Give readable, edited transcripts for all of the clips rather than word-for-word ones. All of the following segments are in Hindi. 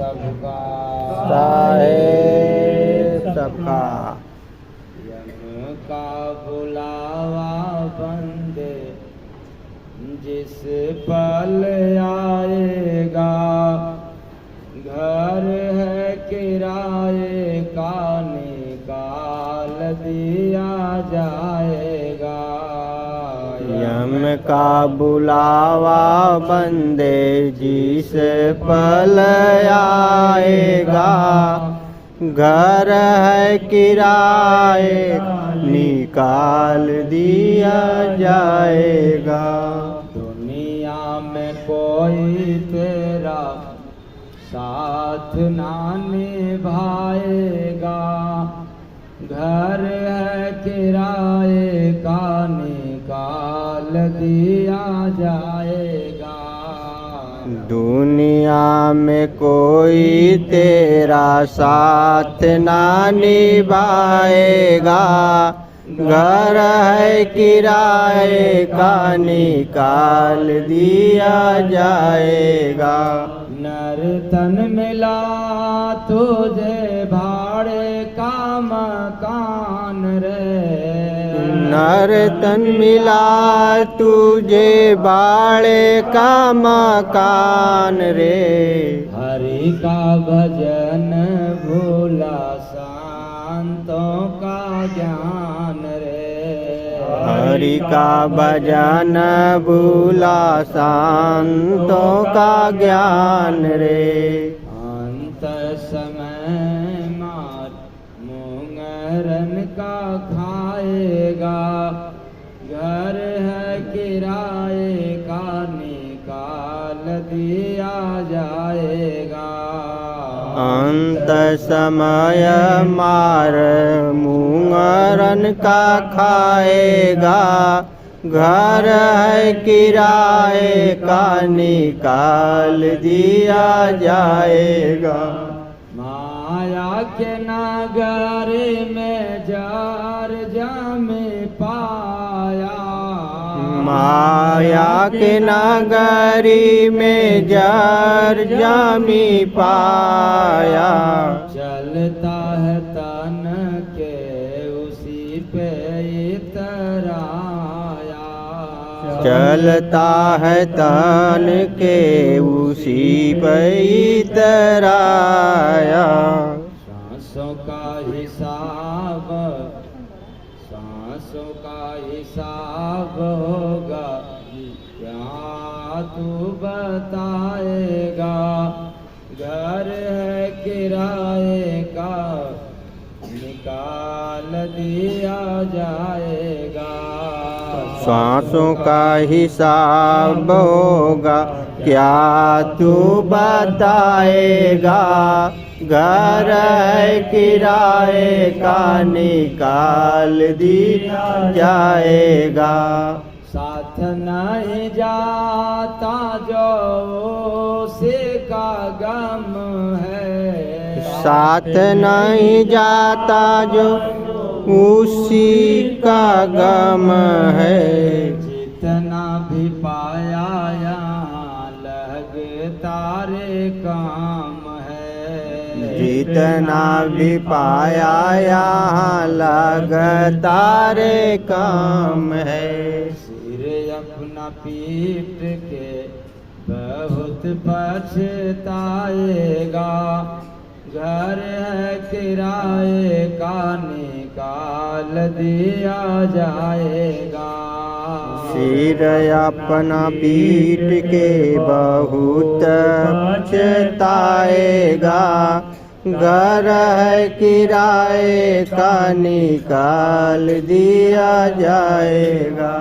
सबका साहेब सबका। यम का बुलावा बंदे जिस पल आएगा, घर है किराए का निकाल दिया जाएगा। यम का बुलावा बंदे जिस पल आएगा, घर है किराए निकाल दिया जाएगा। दुनिया में कोई तेरा साथ ना निभाएगा, घर है किराए का निकाल दिया जाएगा। दुनिया में कोई तेरा साथ ना निभाएगा, घर है किराए का निकाल दिया जाएगा। नर तन मिला तुझे भाड़े का मकान रे, नर तन मिला तुझे भाड़े का मकान रे। हरि का भजन भूला संतों का ज्ञान रे, हरि का भजन भूला संतों का ज्ञान रे। अंत समय मार मुंगरन का खाएगा, घर है किराए का निकाल दिया जाएगा। अंत समय मार मुंगरन का खाएगा, घर है किराए का निकाल दिया जाएगा। माया के नगरी में जार जामे पाया, माया के नगरी में जार जामी पाया। चलता है तन के उसी पे इतराया, चलता है तन के उसी पे इतराया। सांसों का हिसाब, सांसों का हिसाब होगा, क्या तू बताएगा, घर है किराए का निकाल दिया जाएगा। सांसों का हिसाब होगा, क्या तू बताएगा, घर है किराए का निकाल दिया जाएगा। साथ नहीं जाता जो उसी का गम है, साथ नहीं जाता जो उसी का गम है। जितना भी पाया यहाँ लगता रे काम है, जितना भी पाया यहाँ लगता रे काम है। सिर अपना पीट के बहुत पछताएगा, घर है किराए का निकाल दिया जाएगा। सिर अपना पीट के बहुत पछताएगा, घर है किराए का निकाल दिया जाएगा।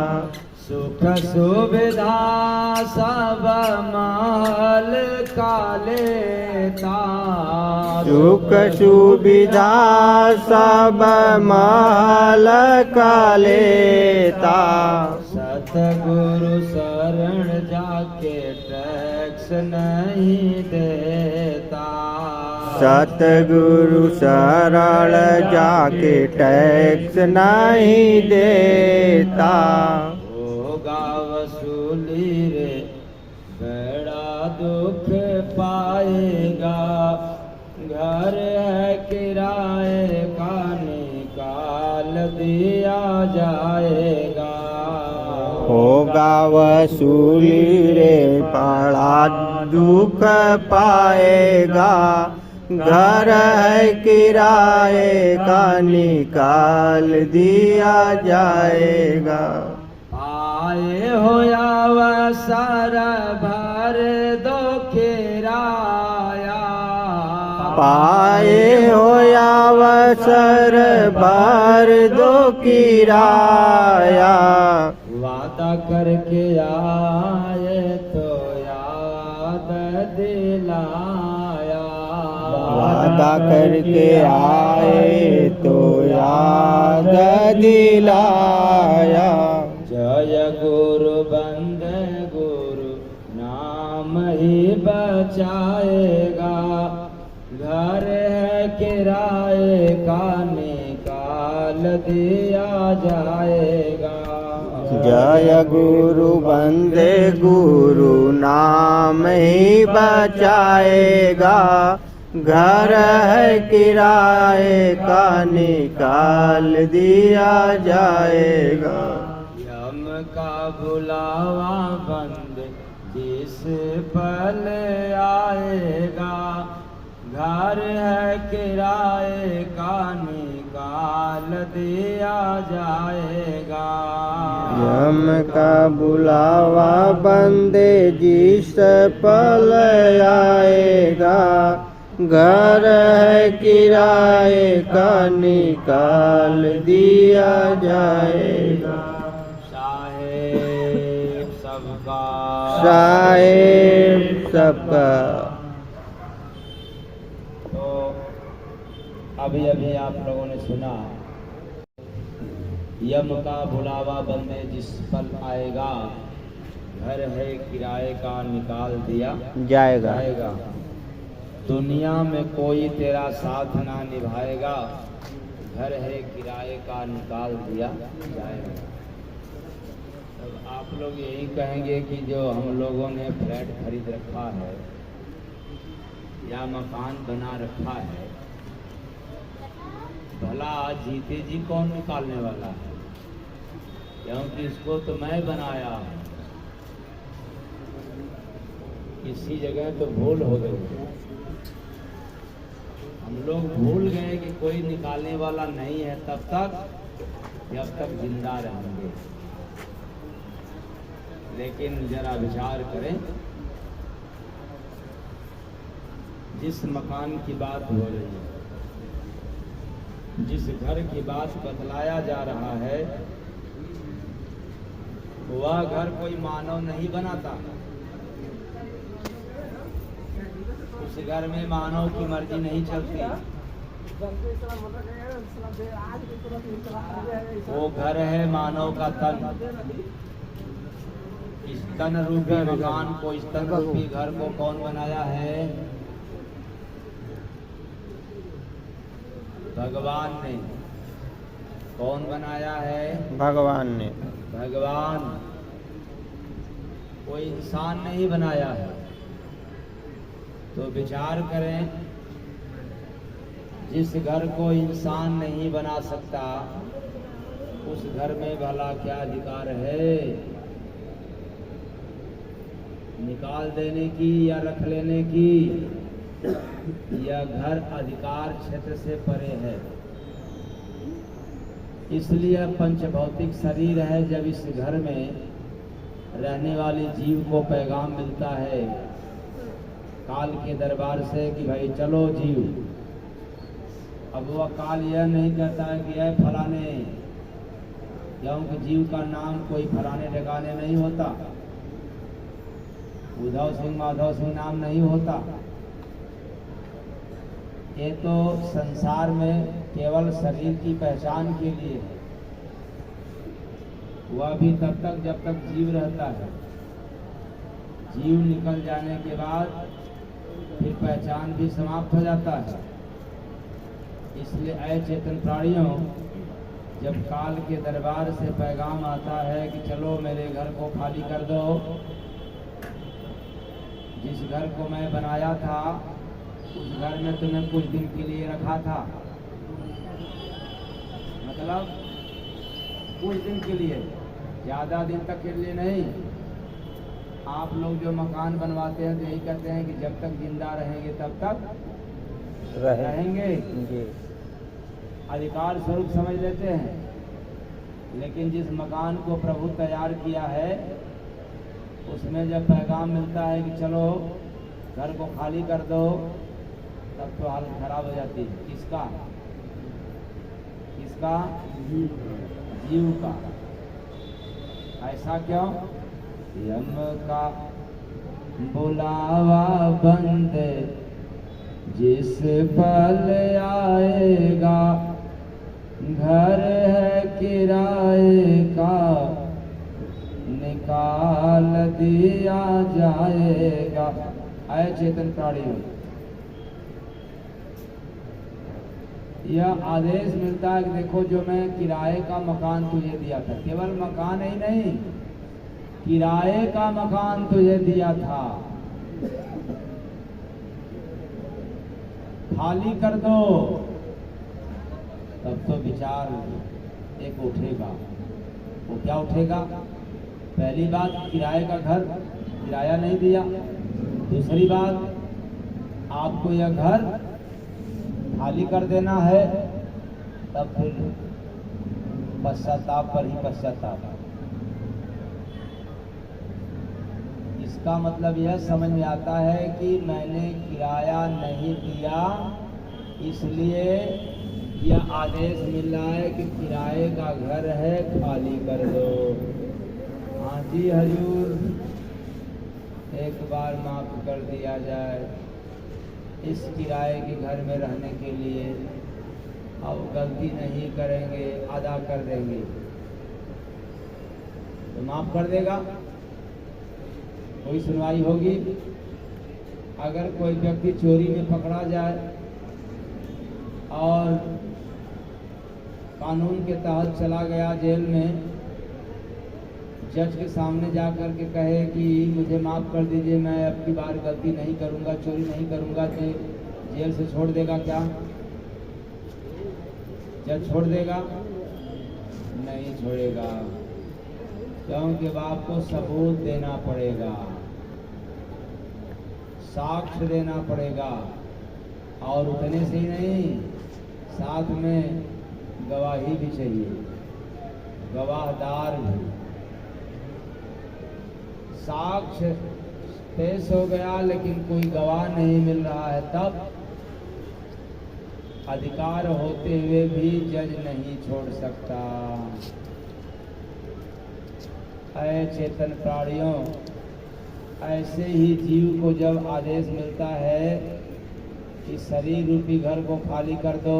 सुख सुविधा सब महल का लेता, सुख सुविधा सब महल का लेता। सतगुरु शरण जाके टैक्स नहीं देता, सतगुरु शरण जाके टैक्स नहीं देता। होगा वसूली रे बड़ा दुख पाएगा, घर है किराए का निकाल दिया जाएगा। होगा वसूली रे बड़ा दुख पाएगा। घर है किराए का निकाल दिया जाएगा। आए हो अवसर भर दो किराया। पाए हो अवसर भर दो किराया। वादा करके आए तो याद दिलाया। वादा करके आए तो याद दिलाया। जय गुरु बंदे गुरु नाम ही बचाएगा। घर है किराए का निकाल दिया जाएगा। जय गुरु बंदे गुरु नाम ही बचाएगा। घर है किराए का निकाल दिया जाएगा। यम का बुलावा बंद जिस पल आएगा। घर है किराए का निकाल दिया जाएगा। यम का बुलावा बंदे जिस पल आएगा। घर है किराए का निकाल दिया जाएगा। साहेब सबका साहेब सबका। तो अभी अभी आप लोगों ने सुना, यम का बुलावा बंदे जिस पल आएगा। घर है किराए का निकाल दिया जाएगा। दुनिया में कोई तेरा साथ ना निभाएगा। घर है किराए का निकाल दिया जाएगा। अब आप लोग यही कहेंगे कि जो हम लोगों ने फ्लैट खरीद रखा है या मकान बना रखा है, भला आज जीते जी कौन निकालने वाला है? क्योंकि इसको तो मैं बनाया। किसी जगह तो भूल हो गई। हम लोग भूल गए कि कोई निकालने वाला नहीं है तब तक जब तक जिंदा रहेंगे। लेकिन जरा विचार करें, जिस मकान की बात हो रही है, जिस घर की बात बतलाया जा रहा है, वह घर कोई मानव नहीं बनाता। उस घर में मानव की मर्जी नहीं चलती। वो घर है मानव का तन। इस तन रूपी मकान को, इस तन रूपी घर को कौन बनाया है? भगवान ने। कौन बनाया है? भगवान ने। भगवान। कोई इंसान नहीं बनाया है। तो विचार करें, जिस घर को इंसान नहीं बना सकता, उस घर में भला क्या अधिकार है? निकाल देने की या रख लेने की? यह घर अधिकार क्षेत्र से परे है। इसलिए पंचभौतिक शरीर है। जब इस घर में रहने वाले जीव को पैगाम मिलता है काल के दरबार से कि भाई चलो जीव, अब वह काल यह नहीं कहता है कि है फलाने, क्योंकि जीव का नाम कोई फलाने ठिकाने नहीं होता। उद्धव सिंह माधव सिंह नाम नहीं होता। ये तो संसार में केवल शरीर की पहचान के लिए है। वह भी तब तक जब तक जीव रहता है। जीव निकल जाने के बाद फिर पहचान भी समाप्त हो जाता है। इसलिए अचेतन प्राणियों, जब काल के दरबार से पैगाम आता है कि चलो मेरे घर को खाली कर दो, जिस घर को मैं बनाया था उस घर में तुम्हें कुछ दिन के लिए रखा था, मतलब कुछ दिन के लिए, ज़्यादा दिन तक के लिए नहीं। आप लोग जो मकान बनवाते हैं तो यही कहते हैं कि जब तक जिंदा रहेंगे तब तक रहेंगे, जी। अधिकार स्वरूप समझ लेते हैं। लेकिन जिस मकान को प्रभु तैयार किया है उसमें जब पैगाम मिलता है कि चलो घर को खाली कर दो, तब तो हालत खराब हो जाती है। किसका? किसका? जीव का। ऐसा क्यों? यम का बुलावा बंद जिस पल आएगा, घर है किराए का निकाल दिया जाएगा। ऐ चेतन प्राणियों, यह आदेश मिलता है कि देखो जो मैं किराए का मकान तुझे दिया था, केवल मकान ही नहीं, किराए का मकान तुझे दिया था, खाली कर दो। तब तो विचार एक उठेगा। वो क्या उठेगा? पहली बात, किराए का घर किराया नहीं दिया। दूसरी बात, आपको यह घर खाली कर देना है। तब फिर पश्चाताप पर ही पश्चाताप। इसका मतलब यह समझ में आता है कि मैंने किराया नहीं दिया, इसलिए यह आदेश मिल रहा है कि किराए का घर है, खाली कर दो। हाँ जी हजूर, एक बार माफ कर दिया जाए इस किराए के घर में रहने के लिए। अब गलती नहीं करेंगे, अदा कर देंगे तो माफ कर देगा, कोई सुनवाई होगी। अगर कोई व्यक्ति चोरी में पकड़ा जाए और कानून के तहत चला गया जेल में, जज के सामने जा कर के कहे कि मुझे माफ़ कर दीजिए, मैं अब की बार गलती नहीं करूंगा, चोरी नहीं करूंगा, तो जेल से छोड़ देगा क्या? जज छोड़ देगा? नहीं छोड़ेगा, क्योंकि आपको सबूत देना पड़ेगा, साक्ष्य देना पड़ेगा। और उतने से ही नहीं, साथ में गवाही भी चाहिए, गवाहदार भी। साक्ष्य पेश हो गया लेकिन कोई गवाह नहीं मिल रहा है, तब अधिकार होते हुए भी जज नहीं छोड़ सकता। ऐ चेतन प्राणियों, ऐसे ही जीव को जब आदेश मिलता है कि शरीर रूपी घर को खाली कर दो,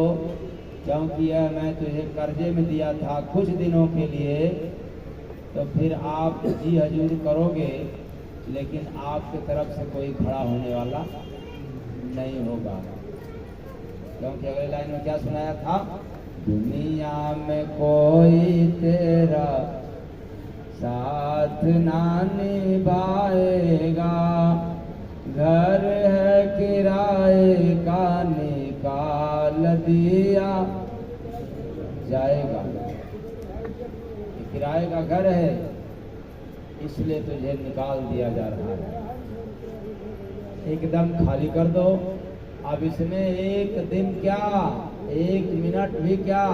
क्योंकि यह मैं तुझे कर्जे में दिया था कुछ दिनों के लिए, तो फिर आप जी हजूर करोगे, लेकिन आपके तरफ से कोई खड़ा होने वाला नहीं होगा। क्योंकि अगले लाइन में क्या सुनाया था? दुनिया में कोई तेरा साथ ना निभाएगा, घर है किराए का निकाल दिया जाएगा। किराए का घर है, इसलिए तुझे निकाल दिया जा रहा है, एकदम खाली कर दो। अब इसमें एक दिन क्या, एक मिनट भी क्या,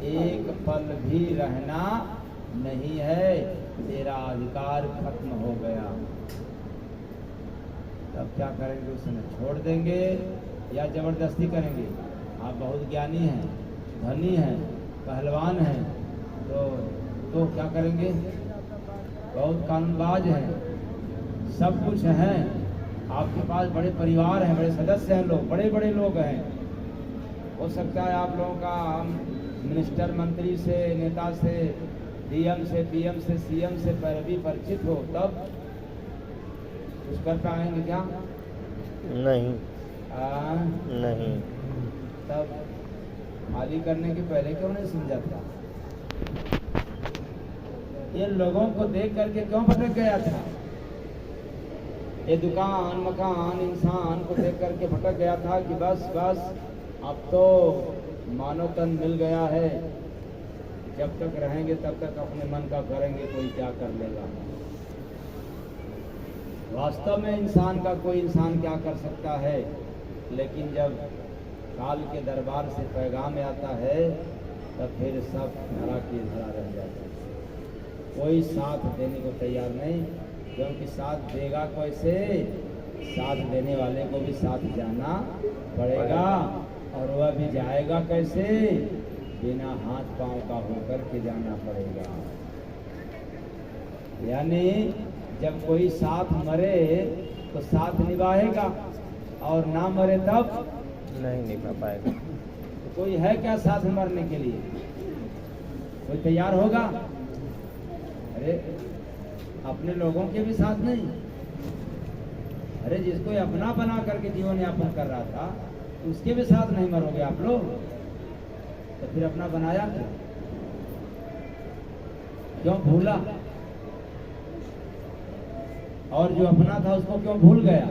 एक पल भी रहना नहीं है, तेरा अधिकार खत्म हो गया। तब क्या करेंगे? उसने छोड़ देंगे या जबरदस्ती करेंगे? आप बहुत ज्ञानी हैं, धनी हैं, पहलवान हैं, तो क्या करेंगे? बहुत कानूनबाज हैं, सब कुछ हैं, आपके पास बड़े परिवार हैं, बड़े सदस्य हैं, लोग बड़े बड़े लोग हैं। हो सकता है आप लोगों का मिनिस्टर, मंत्री से, नेता से, डीएम से, पीएम से, सीएम से पैरवी परिचित हो, तब कुछ कर पाएंगे क्या? नहीं। नहीं। तब खाली करने के पहले क्यों नहीं समझा था? ये लोगों को देख करके क्यों भटक गया था? ये दुकान मकान इंसान को देख करके भटक गया था कि बस बस अब तो मानव तन मिल गया है, जब तक रहेंगे तब तक अपने मन का करेंगे, कोई क्या कर लेगा। वास्तव में इंसान का कोई इंसान क्या कर सकता है, लेकिन जब काल के दरबार से पैगाम आता है तब फिर सब धरा की धरा रह जाता है। कोई साथ देने को तैयार नहीं, क्योंकि साथ देगा कैसे, साथ देने वाले को भी साथ जाना पड़ेगा, और वह भी जाएगा कैसे, बिना हाथ पांव का होकर के जाना पड़ेगा। यानी जब कोई साथ मरे तो साथ निभाएगा, और ना मरे तब नहीं निभा पाएगा। तो कोई है क्या साथ मरने के लिए, कोई तैयार होगा? अरे अपने लोगों के भी साथ नहीं। अरे जिसको अपना बना करके जीवन यापन कर रहा था उसके भी साथ नहीं मरोगे आप लोग, तो फिर अपना बनाया क्यों भूला? और जो अपना था उसको क्यों भूल गया?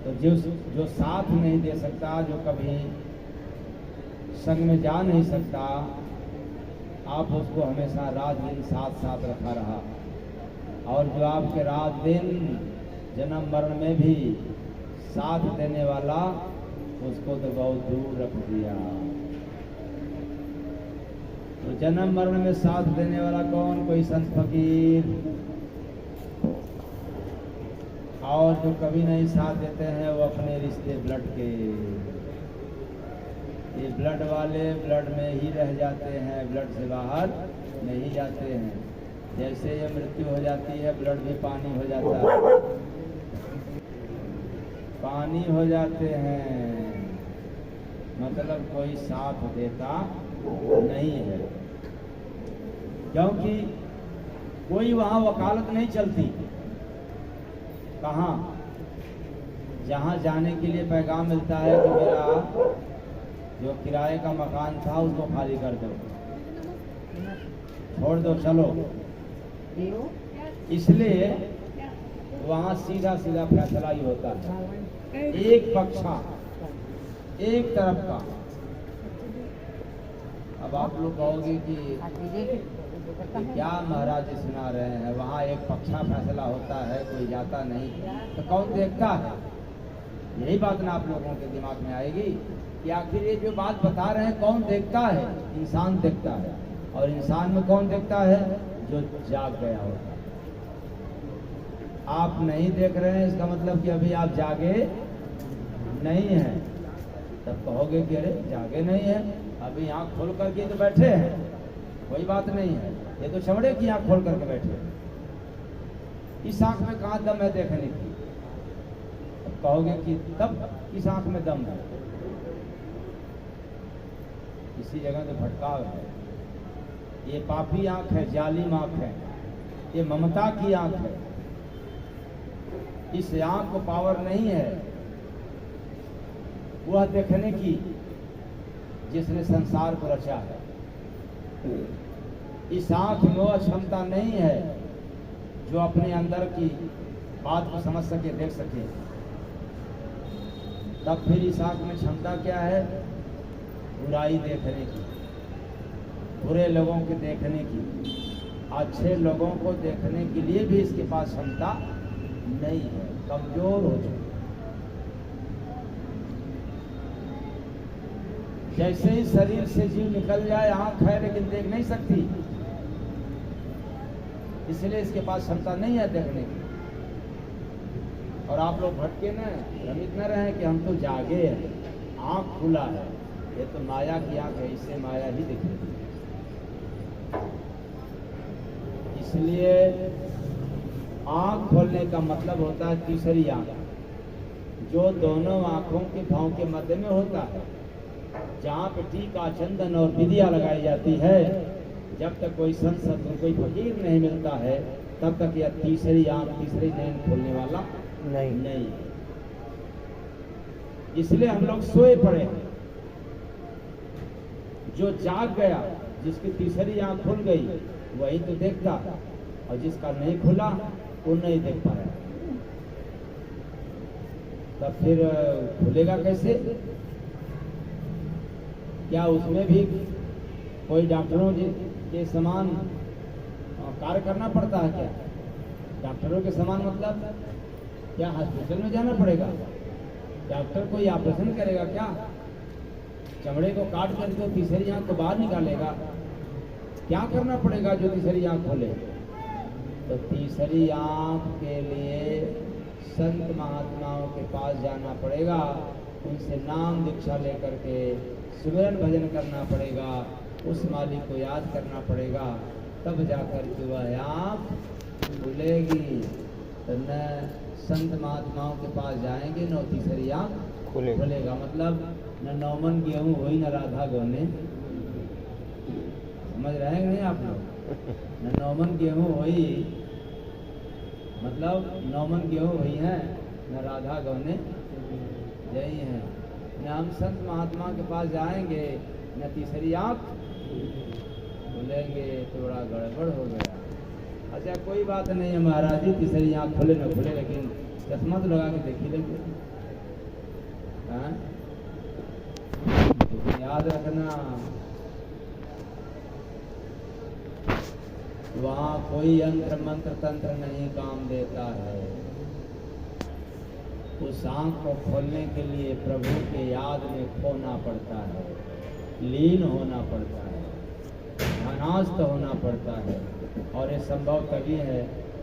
तो जो साथ नहीं दे सकता, जो कभी संग में जा नहीं सकता, आप उसको हमेशा रात दिन साथ साथ रखा रहा, और जो आपके रात दिन जन्म मरण में भी साथ देने वाला, उसको तो बहुत दूर रख दिया। तो जन्म मरण में साथ देने वाला कौन? कोई संत फकीर। और जो कभी नहीं साथ देते हैं वो अपने रिश्ते ब्लड के, ये ब्लड वाले ब्लड में ही रह जाते हैं, ब्लड से बाहर नहीं जाते हैं। जैसे ये मृत्यु हो जाती है, ब्लड भी पानी हो जाता है, पानी हो जाते हैं, मतलब कोई साथ देता नहीं है, क्योंकि कोई वहां वकालत नहीं चलती। कहाँ? जहाँ जाने के लिए पैगाम मिलता है कि मेरा जो किराए का मकान था उसको खाली कर दो, छोड़ दो, चलो। इसलिए वहाँ सीधा सीधा फैसला ही होता है, एक पक्षा, एक तरफ का। अब आप लोग कहोगे कि क्या महाराज जी सुना रहे हैं, वहाँ एक पक्षा फैसला होता है, कोई जाता नहीं, तो कौन देखता है? यही बात ना आप लोगों के दिमाग में आएगी कि आखिर ये जो बात बता रहे हैं कौन देखता है? इंसान देखता है। और इंसान में कौन देखता है? जो जाग गया होता है। आप नहीं देख रहे हैं, इसका मतलब कि अभी आप जागे नहीं हैं। तब कहोगे कि अरे जागे नहीं है, अभी आँख खोल करके तो बैठे हैं, कोई बात नहीं है, ये तो चमड़े की आँख खोल करके बैठे हैं, इस आँख में कहाँ दम है देखने की? तब कहोगे कि तब इस आँख में दम है, इसी जगह तो भटकाव है। ये पापी आँख है, जालिम आँख है, ये ममता की आँख है। इस आँख को पावर नहीं है वह देखने की जिसने संसार को रचा है। इस आँख में वह क्षमता नहीं है जो अपने अंदर की बात को समझ सके, देख सके। तब फिर इस आँख में क्षमता क्या है? बुराई देखने की, बुरे लोगों को देखने की, अच्छे लोगों को देखने के लिए भी इसके पास क्षमता नहीं है, कमजोर हो चुका। जैसे ही शरीर से जीव निकल जाए, आंख है लेकिन देख नहीं सकती, इसलिए इसके पास क्षमता नहीं है देखने की। और आप लोग भटके न, भ्रमित न रहे कि हम तो जागे हैं, आंख खुला है, ये तो माया की आंख है, इससे माया ही दिखेगी। इसलिए आंख खोलने का मतलब होता है तीसरी आंख, जो दोनों आंखों के भाव के मध्य में होता है, जहाँ पे टीका, चंदन और विधिया लगाई जाती है। जब तक कोई संत सत्संग, कोई फकीर नहीं मिलता है, तब तक यह तीसरी आंख, तीसरी नैन खोलने वाला नहीं। इसलिए हम लोग सोए पड़े हैं। जो जाग गया, जिसकी तीसरी आंख खुल गई, वही तो देखता है। और जिसका नहीं खुला वो नहीं देख पाया। तब फिर खुलेगा कैसे? क्या उसमें भी कोई डॉक्टरों के समान कार्य करना पड़ता है क्या? डॉक्टरों के समान मतलब क्या हॉस्पिटल में जाना पड़ेगा? डॉक्टर कोई ऑपरेशन करेगा क्या? चमड़े को काट करके तीसरी आंख को बाहर निकालेगा? क्या करना पड़ेगा जो तीसरी आंख खोले? तो तीसरी आंख के लिए संत महात्माओं के पास जाना पड़ेगा, उनसे नाम दीक्षा लेकर के सुमिरन भजन करना पड़ेगा, उस मालिक को याद करना पड़ेगा, तब जाकर के वह आंख खुलेगी। तो न संत महात्माओं के पास जाएंगे न तीसरी आंख खुलेगा। मतलब न नौमन गेहूँ हुई न राधा गौने। समझ रहे हैं नहीं आप लोग? न नौमन गेहूँ हुई मतलब नौमन गेहूँ हुई है न राधा गौने यही है। न हम संत महात्मा के पास जाएंगे न तीसरी आंख खुलेंगे, तो बड़ा गड़बड़ हो गया। अच्छा कोई बात नहीं है महाराज जी, तीसरी आंख खुले न खुले, लेकिन चश्मा तो लगा के देखी लेंगे। हाँ? लेकिन याद रखना वहाँ कोई यंत्र मंत्र तंत्र नहीं काम देता है। उस आंख को खोलने के लिए प्रभु के याद में खोना पड़ता है, लीन होना पड़ता है, ध्यानास्थ होना पड़ता है। और ये संभव तभी है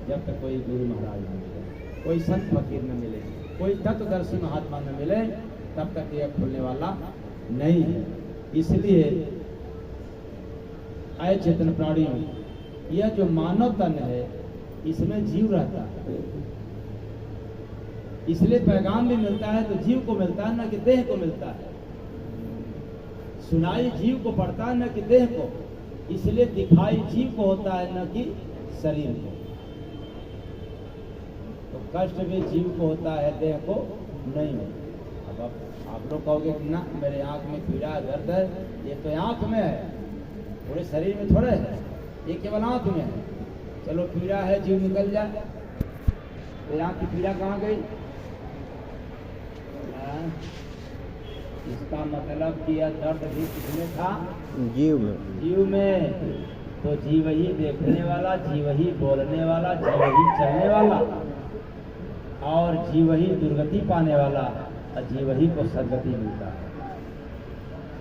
जब तक कोई गुरु महाराज न मिले, कोई संत फकीर न मिले, कोई तत्वदर्शी महात्मा न मिले, तब तक यह खुलने वाला नहीं है। इसलिए अचेतन प्राणियों, यह जो मानव तन है इसमें जीव रहता है, इसलिए पैगाम भी मिलता है तो जीव को मिलता है, न कि देह को मिलता है। सुनाई जीव को पड़ता है न कि देह को, इसलिए दिखाई जीव को होता है न कि शरीर को। तो कष्ट भी जीव को होता है, देह को नहीं होता। अब आप लोग कहोगे कि ना मेरे आंख में पीड़ा दर्द है, ये तो आंख में है, पूरे शरीर में थोड़े है, ये केवल आंख में है। चलो पीड़ा है, जीव निकल जाए तो आंख की पीड़ा कहाँ गई? इसका मतलब कि यह दर्द भी किसमें था? जीव में। जीव में। तो जीव ही देखने वाला, जीव ही बोलने वाला, जीव ही चलने वाला, और जीव ही दुर्गति पाने वाला, और जीव ही को सदगति मिलता है।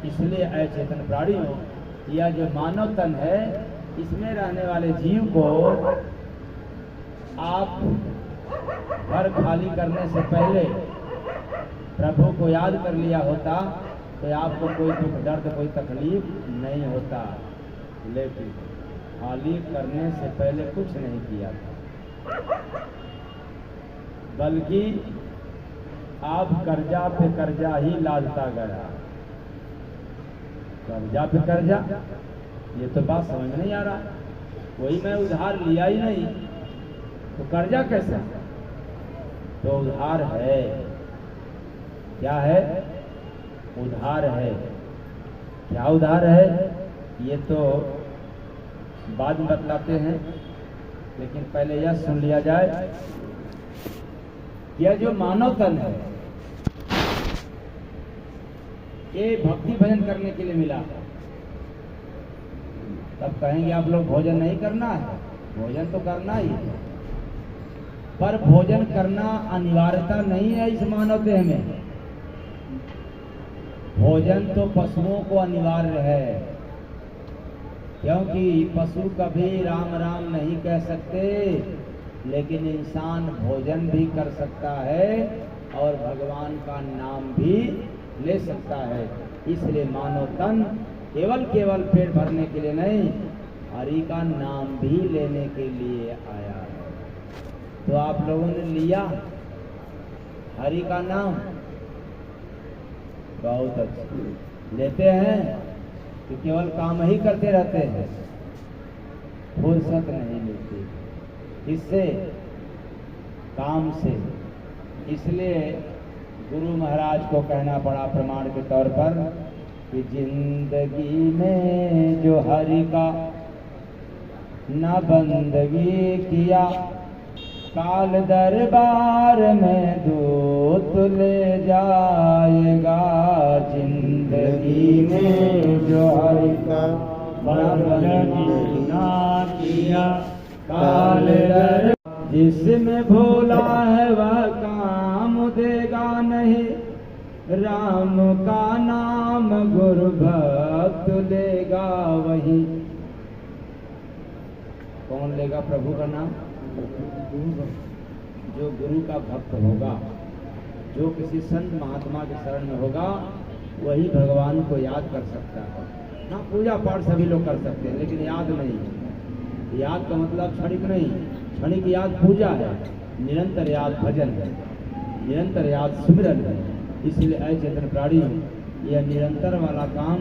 इसलिए अचेतन प्राणियों, यह जो मानव तन है इसमें रहने वाले जीव को आप घर खाली करने से पहले प्रभु को याद कर लिया होता तो आपको कोई दुख दर्द कोई तकलीफ नहीं होता। लेकिन खाली करने से पहले कुछ नहीं किया था, बल्कि आप कर्जा पे कर्जा ही लादता गया। कर्जा पे कर्जा, ये तो बात समझ में नहीं आ रहा। वही मैं उधार लिया ही नहीं तो कर्जा कैसे? तो उधार है। क्या है? उधार है। क्या उधार है ये तो बाद में बतलाते हैं, लेकिन पहले यह सुन लिया जाए। यह जो मानव तन है ये भक्ति भजन करने के लिए मिला। तब कहेंगे आप लोग भोजन नहीं करना है, भोजन तो करना ही है, पर भोजन करना अनिवार्यता नहीं है इस मानव देह में। भोजन तो पशुओं को अनिवार्य है, क्योंकि पशु कभी राम राम नहीं कह सकते, लेकिन इंसान भोजन भी कर सकता है और भगवान का नाम भी ले सकता है। इसलिए मानव तन केवल पेट भरने के लिए नहीं, हरि का नाम भी लेने के लिए आया है। तो आप लोगों ने लिया हरि का नाम? बहुत अच्छा। लेते हैं कि केवल काम ही करते रहते हैं, फुर्सत नहीं मिलती। किससे? काम से। इसलिए गुरु महाराज को कहना पड़ा प्रमाण के तौर पर कि जिंदगी में जो हरि का न बंदगी किया, काल दरबार में दूत ले जाएगा। जिंदगी में जो हरि का बंदगी ना किया, काल दरबार जिसमें भोला है वह काम देगा नहीं। राम का नाम गुरु भक्त लेगा वही। कौन लेगा प्रभु का नाम? जो गुरु का भक्त होगा, जो किसी संत महात्मा के शरण में होगा, वही भगवान को याद कर सकता है। हाँ, पूजा पाठ सभी लोग कर सकते हैं, लेकिन याद नहीं। याद का मतलब क्षणिक नहीं। क्षणिक याद पूजा है, निरंतर याद भजन है, निरंतर याद सिमरन है। इसलिए ऐ चेतन प्राणी, यह निरंतर वाला काम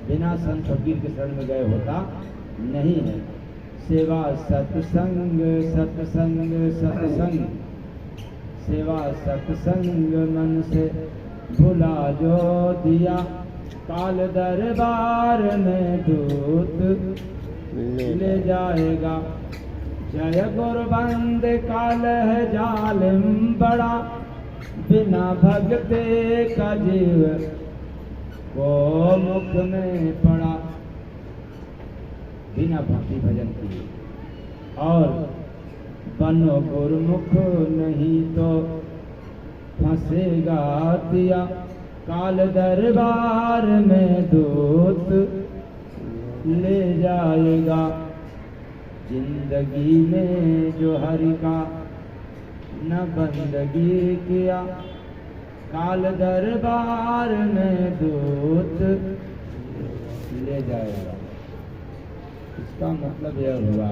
बिना संत फकीर के शरण में गए होता नहीं है। सेवा सत्संग सत्संग सत्संग, सेवा सत्संग मन से भुला जो दिया। काल दरबार में दूत ले जाएगा। जय गुरबंद काल है जालिम बड़ा, बिना भगते का जीव को मुख में पड़ा। बिना भक्ति भजन किए और बनो गुरुमुख, नहीं तो फंसेगा दिया। काल दरबार में दूत ले जाएगा। जिंदगी में जो हरि का न बंदगी किया, काल दरबार में दूत ले जाएगा। इसका मतलब यह हुआ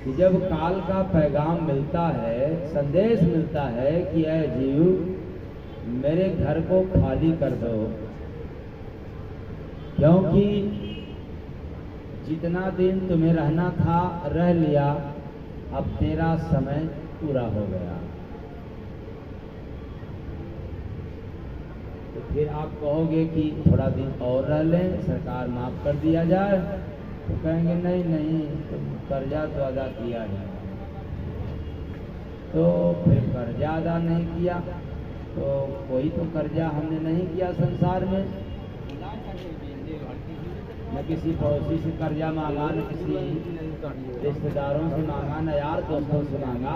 कि जब काल का पैगाम मिलता है, संदेश मिलता है कि ऐ जीव मेरे घर को खाली कर दो, क्योंकि जितना दिन तुम्हें रहना था रह लिया, अब तेरा समय पूरा हो गया। तो फिर आप कहोगे कि थोड़ा दिन और रह लें, सरकार माफ कर दिया जाए, तो कहेंगे नहीं नहीं, तुम कर्जा तो अदा किया है। तो फिर कर्जा अदा नहीं किया, तो कोई तो कर्जा हमने नहीं किया संसार में। न किसी पड़ोसी से कर्जा मांगा, न किसी रिश्तेदारों से मांगा, न यार दोस्तों से मांगा।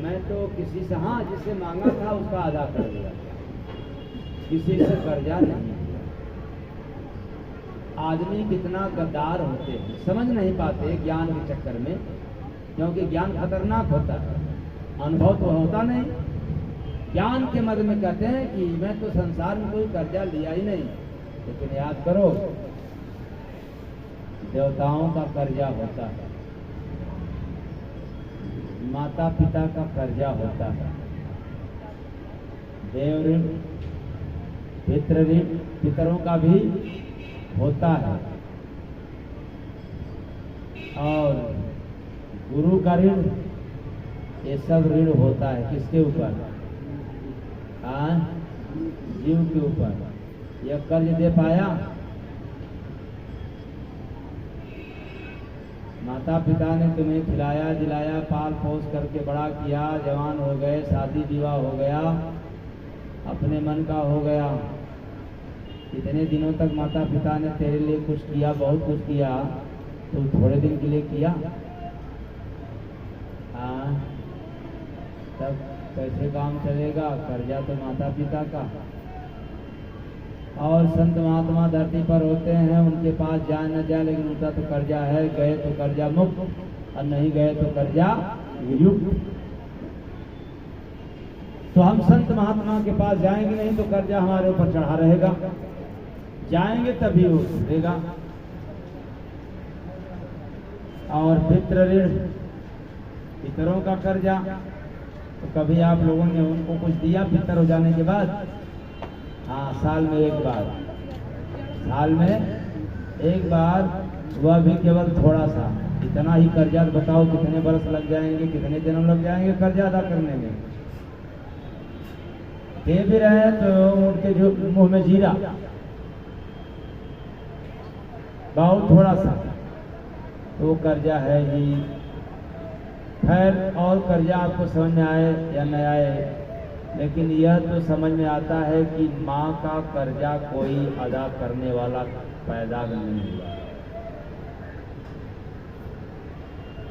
मैं तो किसी से, हाँ, जिससे मांगा था उसका अदा कर दिया, किसी से कर्जा नहीं। आदमी कितना गद्दार होते हैं, समझ नहीं पाते ज्ञान के चक्कर में, क्योंकि ज्ञान खतरनाक होता है, अनुभव तो होता नहीं। ज्ञान के मद में कहते हैं कि मैं तो संसार में कोई कर्जा लिया ही नहीं। लेकिन याद करो, देवताओं का कर्जा होता है, माता पिता का कर्जा होता है, देव ऋण, पितृ ऋण, पितरों का भी होता है, और गुरु का ऋण, ये सब ऋण होता है। किसके ऊपर? जीव के ऊपर। यह कर्ज दे पाया? माता पिता ने तुम्हें खिलाया दिलाया, पाल पोस करके बड़ा किया, जवान हो गए, शादी विवाह हो गया, अपने मन का हो गया। इतने दिनों तक माता पिता ने तेरे लिए कुछ किया, बहुत कुछ किया, तो थोड़े दिन के लिए किया? तब कैसे काम चलेगा? कर्जा तो माता पिता का। और संत महात्मा धरती पर होते हैं, उनके पास जाए न जाए, लेकिन उनका तो कर्जा है। गए तो कर्जा मुक्त, और नहीं गए तो कर्जा युक्त। तो हम संत महात्मा के पास जाएंगे नहीं तो कर्जा हमारे ऊपर चढ़ा रहेगा, जाएंगे तभी वो उठेगा। और पितृ ऋण, पितरों का कर्जा, तो कभी आप लोगों ने उनको कुछ दिया पितर हो जाने के बाद? हाँ, साल में एक बार, साल में एक बार, वह भी केवल थोड़ा सा। इतना ही कर्जा, बताओ कितने बरस लग जाएंगे, कितने जन्म लग जाएंगे कर्जा अदा करने में। दे भी रहे तो उनके जो मुंह में जीरा, बहुत थोड़ा सा। वो कर्जा है ही। खैर और कर्जा आपको समझ में आए या न आए, लेकिन यह तो समझ में आता है कि माँ का कर्जा कोई अदा करने वाला पैदा नहीं हुआ।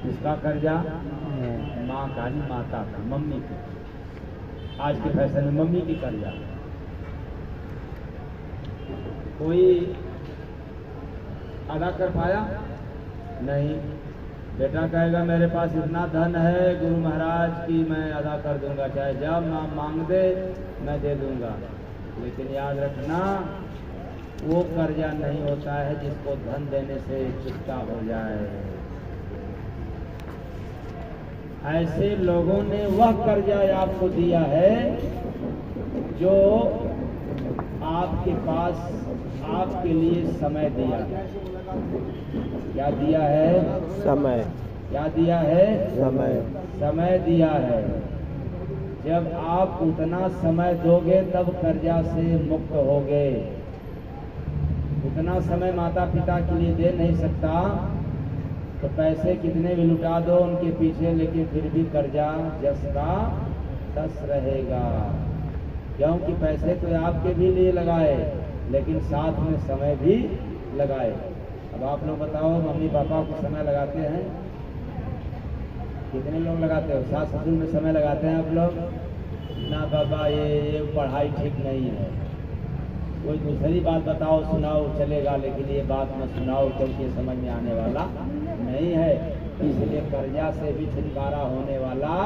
इसका कर्जा माँ का नहीं, माता का, मम्मी का। आज के फैशन में मम्मी की कर्जा। कोई अदा कर पाया नहीं। बेटा कहेगा मेरे पास इतना धन है गुरु महाराज की मैं अदा कर दूंगा, चाहे जब माँ मांग दे मैं दे दूंगा। लेकिन याद रखना वो कर्जा नहीं होता है जिसको धन देने से चुकता हो जाए। ऐसे लोगों ने वह कर्जा आपको दिया है जो आपके पास आपके लिए समय दिया। क्या दिया है? समय। क्या दिया है? समय। समय दिया है। जब आप उतना समय दोगे तब कर्जा से मुक्त होगे। उतना समय माता पिता के लिए दे नहीं सकता तो पैसे कितने भी लुटा दो उनके पीछे, लेकिन फिर भी कर्जा जस का तस रहेगा। क्योंकि पैसे तो आपके भी लिए लगाए लेकिन साथ में समय भी लगाए। अब आप लोग बताओ, मम्मी पापा को समय लगाते हैं? कितने लोग लगाते हो? सास ससुर में समय लगाते हैं आप लोग? ना बाबा ये पढ़ाई ठीक नहीं है। कोई दूसरी बात बताओ, सुनाओ, चलेगा, लेकिन ये बात मत सुनाओ क्योंकि समझ में आने वाला नहीं है। इसलिए कर्जा से भी छुटकारा होने वाला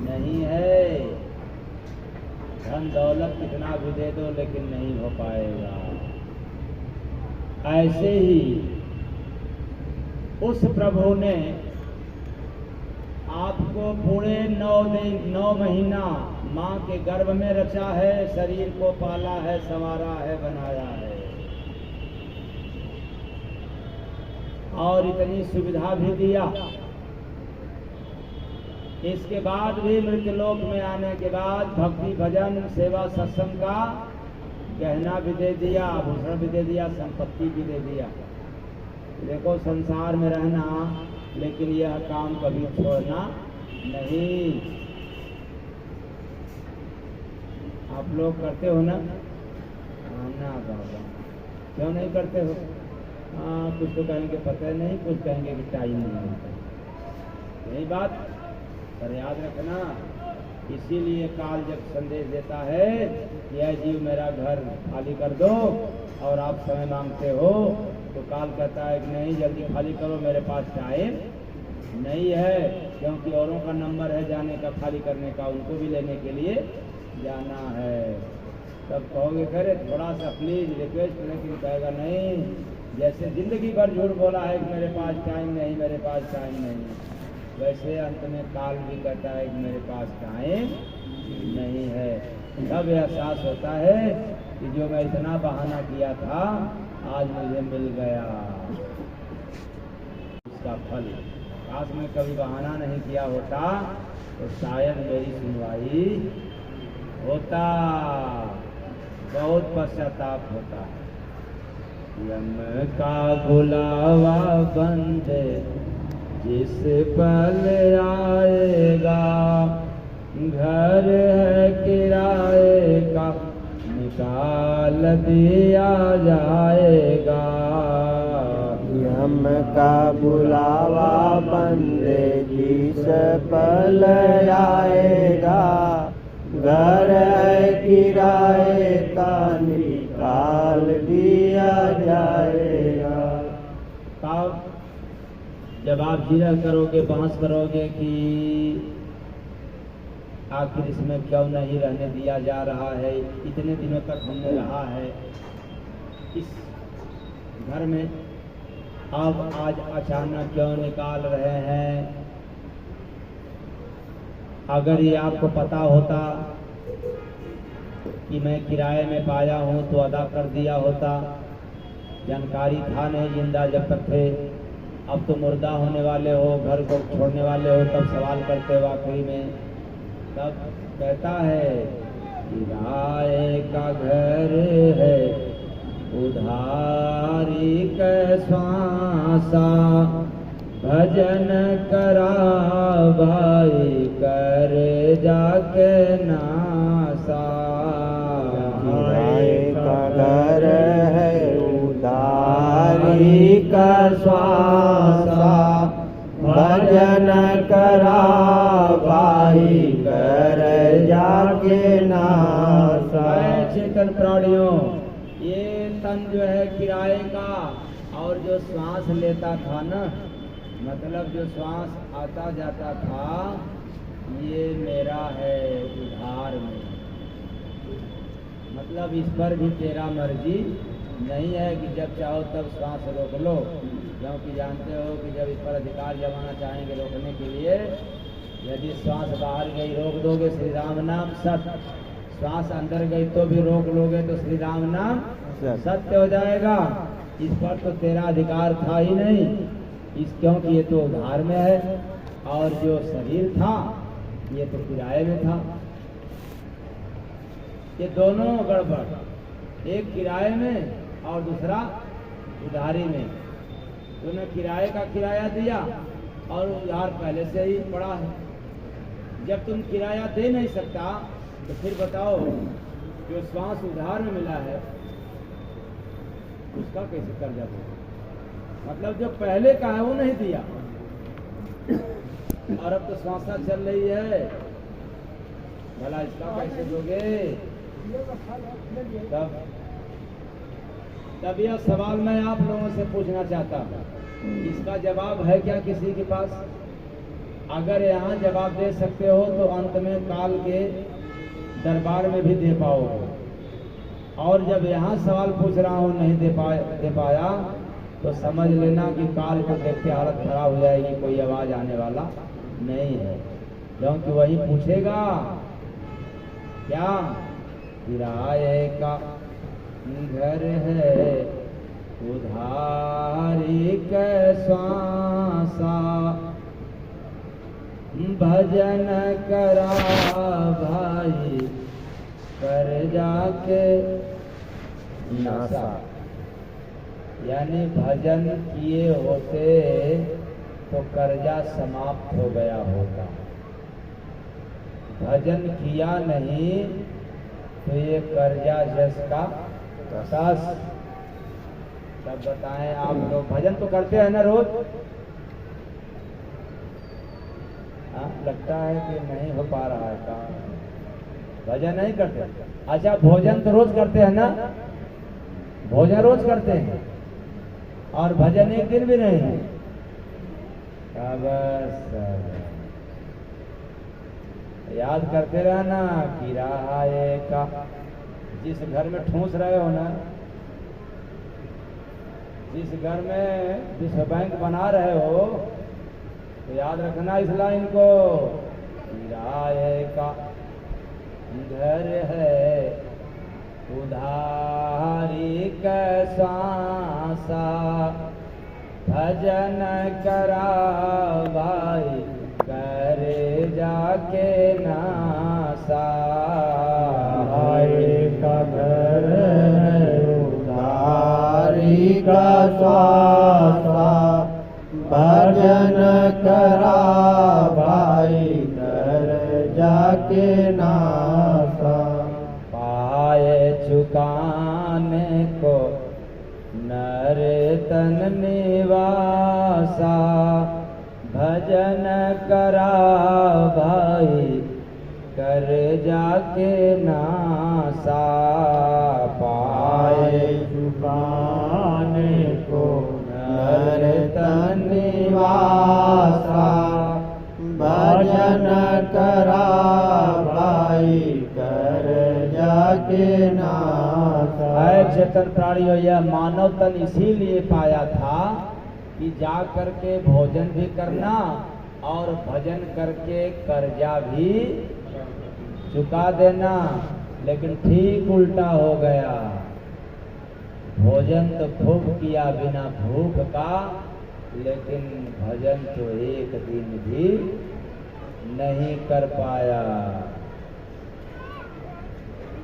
नहीं है। धन दौलत कितना भी दे दो लेकिन नहीं हो पाएगा। ऐसे ही उस प्रभु ने आपको पूरे 9 महीना माँ के गर्भ में रचा है, शरीर को पाला है, संवारा है, बनाया है और इतनी सुविधा भी दिया। इसके बाद भी मृत्युलोक में आने के बाद भक्ति भजन सेवा सत्संग का गहना भी दे दिया, आभूषण भी दे दिया, संपत्ति भी दे दिया। देखो संसार में रहना, लेकिन यह काम कभी छोड़ना नहीं। आप लोग करते हो ना? ना बाबा, क्यों नहीं करते हो? हाँ, कुछ तो कहेंगे पता नहीं, कुछ कहेंगे कि टाइम नहीं होता। यही बात पर याद रखना। इसीलिए काल जब संदेश देता है यह जीव मेरा घर खाली कर दो और आप समय मांगते हो, तो काल कहता है कि नहीं, जल्दी खाली करो, मेरे पास टाइम नहीं है। क्योंकि औरों का नंबर है जाने का, खाली करने का, उनको भी लेने के लिए जाना है। तब कहोगे करे थोड़ा सा प्लीज रिक्वेस्ट, लेकिन कहेगा नहीं। जैसे जिंदगी भर झूठ बोला है कि मेरे पास टाइम नहीं, मेरे पास टाइम नहीं, वैसे अंत में काल भी कहता है कि मेरे पास टाइम नहीं है। तब एहसास होता है कि जो मैं इतना बहाना किया था आज मुझे मिल गया इसका फल। काश मैं कभी बहाना नहीं किया होता तो शायद मेरी सुनवाई होता, बहुत पश्चाताप होता। यम का बुलावा बंद जिस पल आएगा, घर है किराए का निकाल दिया जाएगा। यम का बुलावा बंदे जिस पल आएगा, घर है किराए का निकाल दिया जाएगा। तब जब आप जिरा करोगे, बहस करोगे कि आखिर इसमें क्यों नहीं रहने दिया जा रहा है, इतने दिनों तक हमने रहा है इस घर में, अब आज अचानक क्यों निकाल रहे हैं। अगर ये आपको पता होता कि मैं किराए में पाया हूँ तो अदा कर दिया होता। जानकारी था नहीं जिंदा जब तक थे, अब तो मुर्दा होने वाले हो, घर को छोड़ने वाले हो, तब सवाल करते हो आखिरी में। तब कहता है किराए का घर है उधारी के श्वासा, भजन करा भाई कर जाके नासा। का घर है उदारी का श्वासा, भजन करा भाई कर जाके नासा। चेतन प्राणियों, ये तन जो है किराए का, और जो श्वास लेता था ना, मतलब जो श्वास आता जाता था, ये मेरा है उधार में। मतलब इस पर भी तेरा मर्जी नहीं है कि जब चाहो तब श्वास रोक लो, क्योंकि जानते हो कि जब इस पर अधिकार जमाना चाहेंगे रोकने के लिए, यदि श्वास बाहर गई रोक दोगे श्री राम नाम सत्य, श्वास अंदर गई तो भी रोक लोगे तो श्री राम नाम सत्य हो जाएगा। इस पर तो तेरा अधिकार था ही नहीं, इस क्योंकि ये तो उधार में है, और जो शरीर था ये तो किराए में था। ये दोनों गड़बड़, एक किराए में और दूसरा उधारी में। तूने किराए का किराया दिया और उधार पहले से ही पड़ा है। जब तुम किराया दे नहीं सकता तो फिर बताओ जो श्वास उधार में मिला है उसका कैसे कर्जा दो? मतलब जो पहले का है वो नहीं दिया, और अब तो श्वासा चल रही है, भला इसका कैसे दोगे? तब यह सवाल मैं आप लोगों से पूछना चाहता हूँ, इसका जवाब है क्या किसी के पास? अगर यहाँ जवाब दे सकते हो तो अंत में काल के दरबार में भी दे पाओगे, और जब यहाँ सवाल पूछ रहा हूँ नहीं दे पाया तो समझ लेना कि काल को देखते हालत खराब हो जाएगी, कोई आवाज आने वाला नहीं है, क्योंकि वही पूछेगा क्या? किराए का घर है उधारी का श्वासा, भजन करा भाई कर जाके नासा। यानी भजन किए होते तो कर्जा समाप्त हो गया होता, भजन किया नहीं तो ये कर्जा जस का तस। तब बताएं आप लोग भजन तो करते हैं ना रोज? लगता है कि नहीं हो पा रहा है काम, भजन नहीं करते। अच्छा भोजन तो रोज करते हैं ना? भोजन रोज करते हैं और भजन एक दिन भी नहीं है। बस याद करते रहना किराए का। जिस घर में ठूस रहे हो ना, जिस घर में विश्व बैंक बना रहे हो, तो याद रखना इस लाइन को, किराए का घर है उधारी का श्वासा, भजन करा भाई करे जाके नासा। का घर है उधारी का श्वासा, भजन करा भाई कर जाके नासा। पाए चुकाने को नर तन निवासा, भजन करा भाई कर जाके नासा। पाए चुकाने को नर तन निवासा, भजन करा भाई कर जाके नासा। है चेतन प्राणियों, यह मानव तन इसीलिए पाया था कि जा करके भोजन भी करना और भजन करके कर्जा भी चुका देना, लेकिन ठीक उल्टा हो गया। भोजन तो खूब किया बिना भूख का, लेकिन भजन तो एक दिन भी नहीं कर पाया।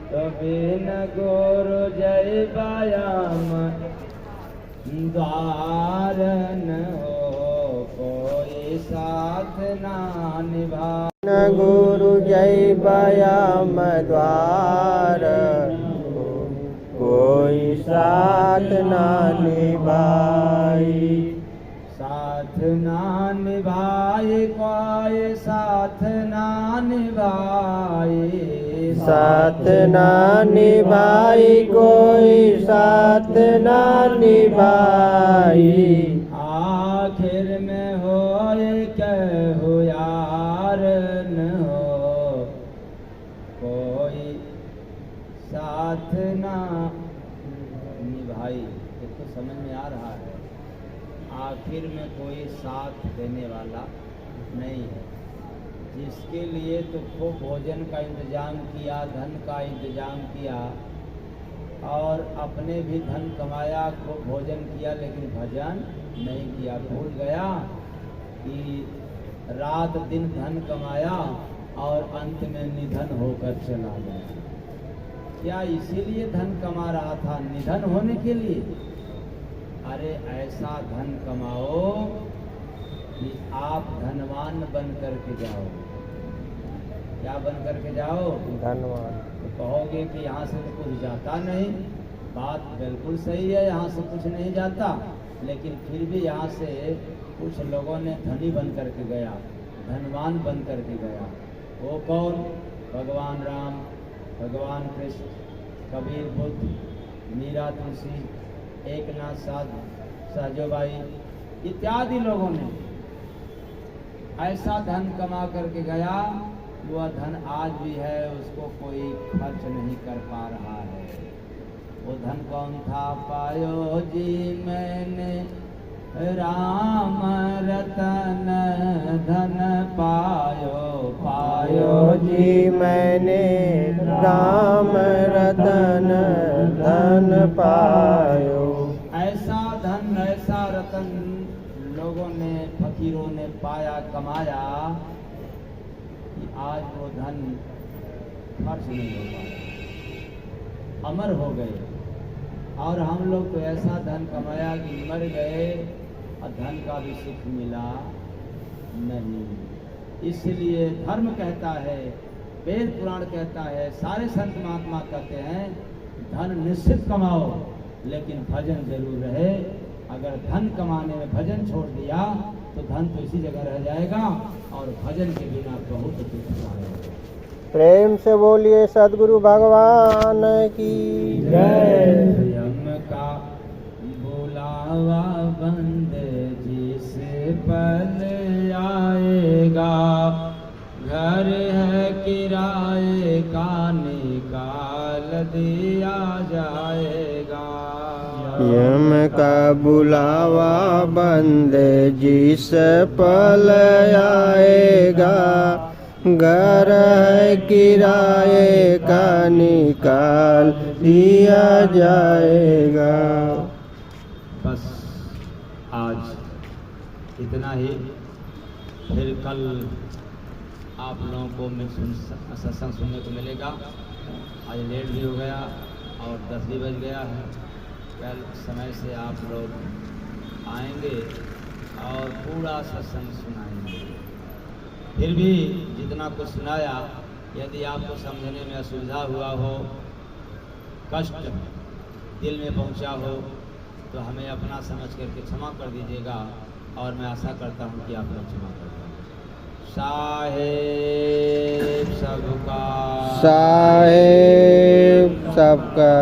तो बिन गुरु जय व्यायाम द्वार न हो को साथ ना निभाए। न गुरु जय व्यायाम द्वार, कोई साथ ना निभाई। साथ ना निभाए कोई साथ ना निभाए। साथ ना निभाई कोई साथ ना निभाई। आखिर में हो कहो यार न हो, कोई साथ ना निभाई। ये तो समझ में आ रहा है, आखिर में कोई साथ देने वाला नहीं है। जिसके लिए तो खूब भोजन का इंतजाम किया, धन का इंतजाम किया और अपने भी धन कमाया, खूब भोजन किया, लेकिन भजन नहीं किया। भूल गया कि रात दिन धन कमाया और अंत में निधन होकर चला गया। क्या इसीलिए धन कमा रहा था? निधन होने के लिए? अरे ऐसा धन कमाओ कि आप धनवान बन करके जाओ। क्या बन करके जाओ? धनवान। तो कहोगे कि यहाँ से तो कुछ जाता नहीं। बात बिल्कुल सही है, यहाँ से कुछ नहीं जाता, लेकिन फिर भी यहाँ से कुछ लोगों ने धनी बन करके गया, धनवान बन करके गया। वो कौन? भगवान राम, भगवान कृष्ण, कबीर बुद्ध, मीरा तुलसी, एकनाथ साजोबाई इत्यादि लोगों ने ऐसा धन कमा करके गया, वह धन आज भी है, उसको कोई खर्च नहीं कर पा रहा है। वो धन कौन था? पायो जी मैंने राम रतन धन पायो। पायो जी मैंने राम रतन धन पायो। ऐसा धन ऐसा रतन लोगों ने, फकीरों ने पाया, कमाया कि आज वो धन खर्च नहीं हो पाया, अमर हो गए। और हम लोग तो ऐसा धन कमाया कि मर गए और धन का भी सुख मिला नहीं। इसलिए धर्म कहता है, वेद पुराण कहता है, सारे संत महात्मा कहते हैं धन निश्चित कमाओ लेकिन भजन जरूर रहे। अगर धन कमाने में भजन छोड़ दिया तो धन तो इसी जगह रह जाएगा और भजन के बिना बहुत दुख आएगा। प्रेम से बोलिए सद्गुरु भगवान की जय। यम का बुलावा बंद जिसे पल आएगा, घर है किराए का निकाल दिया जाएगा। यम का बुलावा बंद जिस पल आएगा, घर है किराए का निकाल दिया जाएगा। बस आज इतना ही, फिर कल आप लोगों को सत्संग सुनने को मिलेगा। आज लेट भी हो गया और 10 भी बज गया है। कल समय से आप लोग आएंगे और पूरा सत्संग सुनाएंगे। फिर भी जितना कुछ सुनाया, यदि आपको समझने में असुविधा हुआ हो, कष्ट दिल में पहुंचा हो, तो हमें अपना समझ करके क्षमा कर दीजिएगा और मैं आशा करता हूं कि आप लोग क्षमा कर देंगे। साहेब सबका, साहेब सबका।